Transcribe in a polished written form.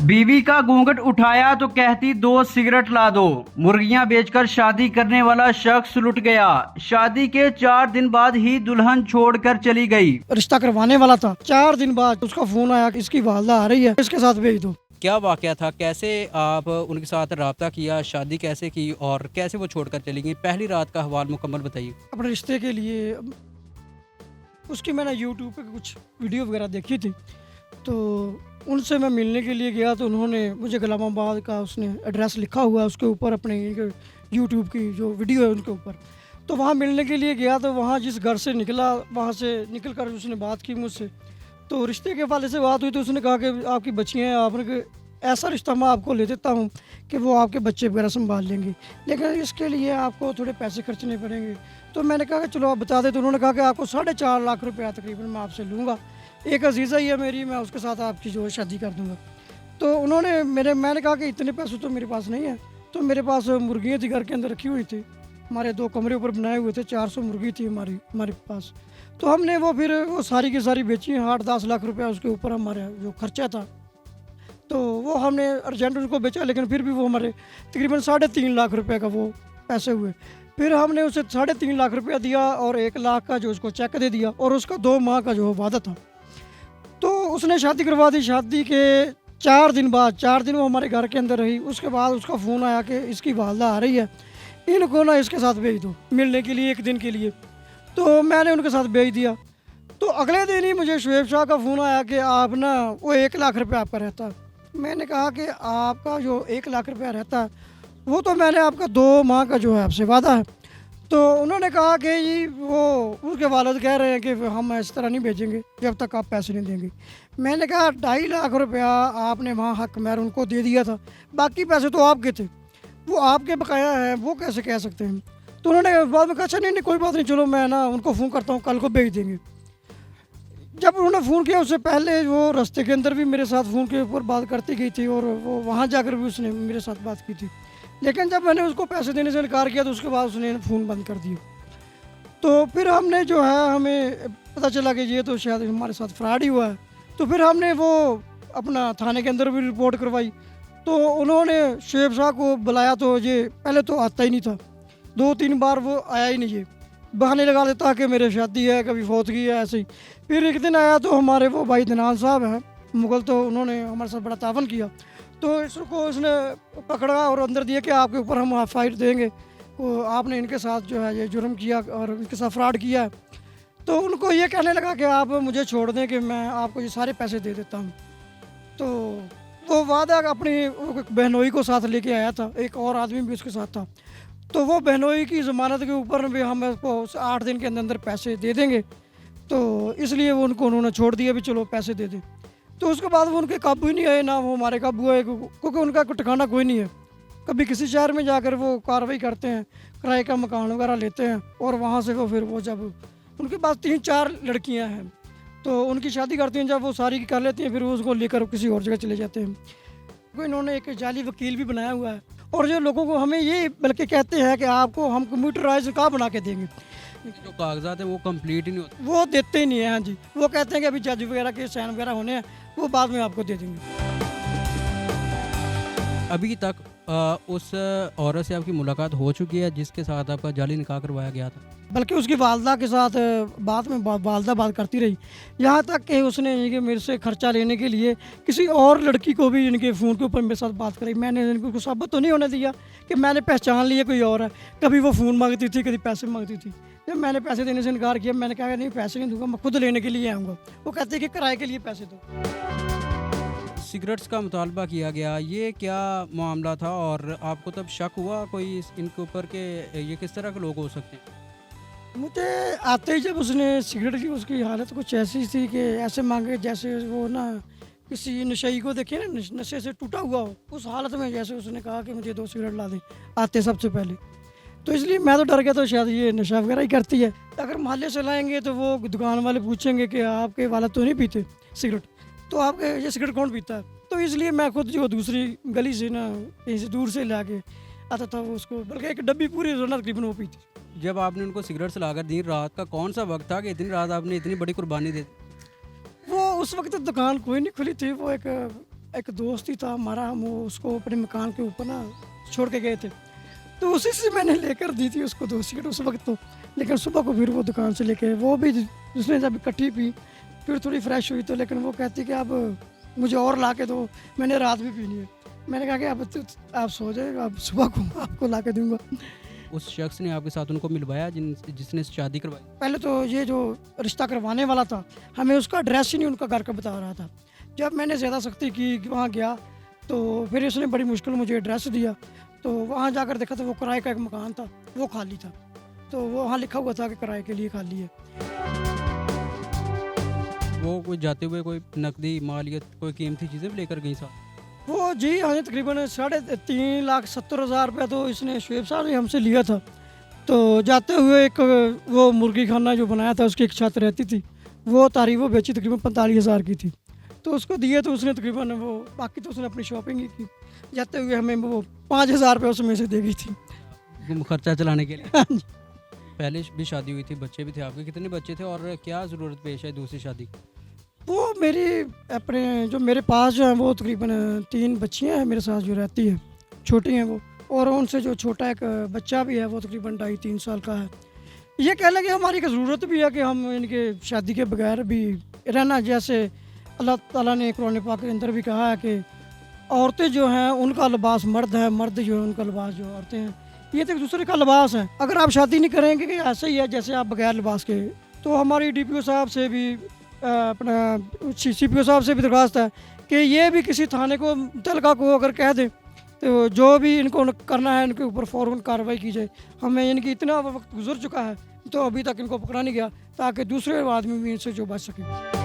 बीवी का घूंघट उठाया तो कहती 2 सिगरेट ला दो। मुर्गियां बेचकर शादी करने वाला शख्स लुट गया। शादी के 4 दिन बाद ही दुल्हन छोड़कर चली गई। रिश्ता करवाने वाला था, 4 दिन बाद उसका फोन आया कि इसकी वालदा आ रही है, इसके साथ भेज दो। क्या वाकया था, कैसे आप उनके साथ रब्ता किया, शादी कैसे की और कैसे वो छोड़कर चली गई? पहली रात का हवाल मुकम्मल बताइए। अपने रिश्ते के लिए उसकी मैंने यूट्यूब पे कुछ वीडियो वगैरह देखी थी, तो उनसे मैं मिलने के लिए गया तो उन्होंने मुझे गुलामाबाद का उसने एड्रेस लिखा हुआ है उसके ऊपर, अपने यूट्यूब की जो वीडियो है उनके ऊपर। तो वहाँ मिलने के लिए गया तो वहाँ जिस घर से निकला, वहाँ से निकल कर उसने बात की मुझसे। तो रिश्ते के हवाले से बात हुई तो उसने कहा कि आपकी बच्चियाँ हैं, आपने ऐसा रिश्ता मैं आपको ले देता हूँ कि वो आपके बच्चे वगैरह संभाल लेंगे, लेकिन इसके लिए आपको थोड़े पैसे खर्चने पड़ेंगे। तो मैंने कहा कि चलो आप बता दें। तो उन्होंने कहा कि आपको 4.5 लाख रुपया तकरीबन मैं आपसे लूँगा, एक अजीज़ा ही है मेरी, मैं उसके साथ आपकी जो है शादी कर दूँगा। तो उन्होंने मैंने कहा कि इतने पैसे तो मेरे पास नहीं है। तो मेरे पास मुर्गियाँ थी घर के अंदर रखी हुई थी, हमारे 2 कमरे ऊपर बनाए हुए थे, 400 मुर्गी थी हमारे पास। तो हमने वो फिर वो सारी की सारी बेची, 8-10 लाख रुपया उसके ऊपर हमारा जो खर्चा था। तो वो हमने अर्जेंट उसको बेचा, लेकिन फिर भी वो हमारे तकरीबन 3.5 लाख रुपए का वो पैसे हुए। फिर हमने उसे 3.5 लाख रुपया दिया और 1 लाख का जो उसको चेक दे दिया और उसका 2 माह का जो वादा था। तो उसने शादी करवा दी। शादी के 4 दिन बाद, 4 दिन वो हमारे घर के अंदर रही। उसके बाद उसका फ़ोन आया कि इसकी वालदा आ रही है, इनको ना इसके साथ भेज दो मिलने के लिए 1 दिन के लिए। तो मैंने उनके साथ भेज दिया। तो अगले दिन ही मुझे शुएब शाह का फ़ोन आया कि आप ना वो 1 लाख रुपये आपका रहता है। मैंने कहा कि आपका जो 1 लाख रुपया रहता है वो तो मैंने आपका 2 माह का जो है आपसे वादा है। तो उन्होंने कहा कि जी वो उनके वालिद कह रहे हैं कि हम इस तरह नहीं भेजेंगे जब तक आप पैसे नहीं देंगे। मैंने कहा 2.5 लाख रुपया आपने वहाँ हक महर उनको दे दिया था, बाकी पैसे तो आपके थे, वो आपके बकाया है, वो कैसे कह सकते हैं। तो उन्होंने बाद में कहा अच्छा नहीं कोई बात नहीं, चलो मैं ना उनको फ़ोन करता हूँ, कल को भेज देंगे। जब उन्होंने फ़ोन किया उससे पहले वो रास्ते के अंदर भी मेरे साथ फ़ोन के ऊपर बात करती गई थी और वो वहाँ जाकर भी उसने मेरे साथ बात की थी, लेकिन जब मैंने उसको पैसे देने से इनकार किया तो उसके बाद उसने फ़ोन बंद कर दिया। तो फिर हमने जो है, हमें पता चला कि ये तो शायद हमारे साथ फ्रॉड ही हुआ है। तो फिर हमने वो अपना थाने के अंदर भी रिपोर्ट करवाई। तो उन्होंने शुएब शाह को बुलाया तो ये पहले तो आता ही नहीं था, 2-3 बार वो आया ही नहीं, ये बहाने लगा देता कि मेरे शादी है, कभी फौतगी है, ऐसे ही। फिर एक दिन आया तो हमारे वो भाई दनान साहब हैं मुगल, तो उन्होंने हमारे साथ बड़ा तावन किया। तो इसको उसने पकड़ा और अंदर दिया कि आपके ऊपर हम फाइट देंगे, वो आपने इनके साथ जो है ये जुर्म किया और इनके साथ फ्रॉड किया है। तो उनको ये कहने लगा कि आप मुझे छोड़ दें कि मैं आपको ये सारे पैसे दे देता हूँ। तो वो वादा अपनी बहनोई को साथ लेके आया था, एक और आदमी भी उसके साथ था। तो वो बहनोई की ज़मानत के ऊपर भी हम उसको 8 दिन के अंदर अंदर पैसे दे देंगे, तो इसलिए वो उन्होंने छोड़ दिया भी चलो पैसे दे दें। तो उसके बाद वो उनके काबू ही नहीं आए, ना वो हमारे काबू आए, क्योंकि उनका कोई ठिकाना कोई नहीं है। कभी किसी शहर में जाकर वो कार्रवाई करते हैं, किराए का मकान वगैरह लेते हैं और वहाँ से वो फिर वो जब उनके पास 3-4 लड़कियाँ हैं तो उनकी शादी करती हैं, जब वो सारी की कर लेती हैं फिर वो उसको लेकर किसी और जगह चले जाते हैं। तो इन्होंने एक जाली वकील भी बनाया हुआ है और जो लोगों को हमें ये बल्कि कहते हैं कि आपको हम कंप्यूटराइज कहाँ बना के देंगे, जो कागजात हैं वो कंप्लीट ही नहीं होते। वो देते ही नहीं है। हाँ जी, वो कहते हैं कि अभी जज वगैरह के साइन वगैरह होने हैं, वो बाद में आपको दे देंगे। अभी तक उस औरत से आपकी मुलाकात हो चुकी है जिसके साथ आपका जाली निकाह करवाया गया था? बल्कि उसकी वालदा के साथ बाद में वालदा बात करती रही, यहाँ तक कि उसने इनके मेरे से खर्चा लेने के लिए किसी और लड़की को भी इनके फ़ोन के ऊपर मेरे साथ बात करी। मैंने इनको साबित तो नहीं होने दिया कि मैंने पहचान लिया कोई और है। कभी वो फ़ोन मांगती थी, कभी पैसे मांगती थी। जब मैंने पैसे देने से इनकार किया, मैंने कहा नहीं पैसे नहीं दूंगा, मैं खुद लेने के लिए आऊँगा। वो कहते हैं कि किराए के लिए पैसे दो। सिगरेट्स का मुतालबा किया गया, ये क्या मामला था और आपको तब शक हुआ कोई इनके ऊपर के ये किस तरह के लोग हो सकते हैं? मुझे आते ही जब उसने सिगरेट की, उसकी हालत कुछ ऐसी थी कि ऐसे मांगे जैसे वो ना किसी नशेई को देखे ना, नशे से टूटा हुआ हो, उस हालत में जैसे उसने कहा कि मुझे 2 सिगरेट ला दे आते सबसे पहले। तो इसलिए मैं तो डर गया, तो शायद ये नशा वगैरह ही करती है। अगर मोहल्ले से लाएंगे तो वो दुकान वाले पूछेंगे कि आपके वाला तो नहीं पीते सिगरेट, तो आपके ये सिगरेट कौन पीता है। तो इसलिए मैं खुद जो दूसरी गली से ना कहीं से दूर से ला के आता था वो उसको, बल्कि एक डब्बी पूरी रोना तकरीबन वो पीती। जब आपने उनको सिगरेट लाकर दी, रात का कौन सा वक्त था कि इतनी रात आपने इतनी बड़ी कुर्बानी दे दी? वो उस वक्त दुकान कोई नहीं खुली थी, वो एक एक दोस्त ही था हमारा, हम उसको अपने मकान के ऊपर ना छोड़ के गए थे, तो उसी से मैंने लेकर दी थी उसको 2 सिगरेट उस वक्त तो। लेकिन सुबह को फिर वो दुकान से लेके, वो भी उसने जब इकट्ठी पी फिर थोड़ी फ्रेश हुई, तो लेकिन वो कहती कि अब मुझे और ला के दो, मैंने रात भी पीनी है। मैंने कहा कि अब आप सो जाए, अब सुबह को आपको ला के दूंगा। उस शख्स ने आपके साथ उनको मिलवाया जिसने शादी करवाई? पहले तो ये जो रिश्ता करवाने वाला था, हमें उसका एड्रेस ही नहीं उनका घर का बता रहा था। जब मैंने ज़्यादा सख्ती की कि वहाँ गया, तो फिर उसने बड़ी मुश्किल मुझे एड्रेस दिया, तो वहाँ जाकर देखा तो वो किराए का एक मकान था, वो खाली था, तो वो वहाँ लिखा हुआ था कि किराए के लिए खाली है। वो कोई जाते हुए कोई नकदी मालियत कोई कीमती चीज़ें भी लेकर गई साथ? वो जी हाँ, तकरीबन 3,70,000 रुपया तो इसने शुएब साहब ने हमसे लिया था। तो जाते हुए एक वो मुर्गी खाना जो बनाया था उसकी एक छत रहती थी, वो वो बेची, तकरीबन 45,000 की थी, तो उसको दिए, तो उसने तकरीबन वो बाकी तो उसने अपनी शॉपिंग ही की। जाते हुए हमें वो 5,000 रुपये उसमें से दे गई थी। खर्चा चलाने के लिए? हाँ जी। पहले भी शादी हुई थी, बच्चे भी थे आपके, कितने बच्चे थे और क्या ज़रूरत पेश है दूसरी शादी की? वो मेरी अपने जो मेरे पास जो है वो तकरीबन 3 बच्चियाँ हैं मेरे साथ जो रहती है, छोटी हैं वो, और उनसे जो छोटा एक बच्चा भी है वो तकरीबन 2.5-3 साल का है। ये कह लें कि हमारी एक ज़रूरत भी है कि हम इनके शादी के बगैर भी रहना, जैसे अल्लाह ताला ने कुरान पाक के अंदर भी कहा है कि औरतें जो हैं उनका लिबास मर्द है, मर्द जो है उनका लिबास जो औरतें हैं, ये तो एक दूसरे का लिबास है। अगर आप शादी नहीं करेंगे कि ऐसे ही है जैसे आप बगैर लिबास के, तो हमारी DPO साहब से भी अपना CPO साहब से भी दरख्वास्त है कि ये भी किसी थाने को मुतल्लिका को अगर कह दें, तो जो भी इनको करना है इनके ऊपर फ़ौरन कार्रवाई की जाए। हमें इनकी इतना वक्त गुजर चुका है, तो अभी तक इनको पकड़ा नहीं गया, ताकि दूसरे आदमी भी इनसे जो बच सके।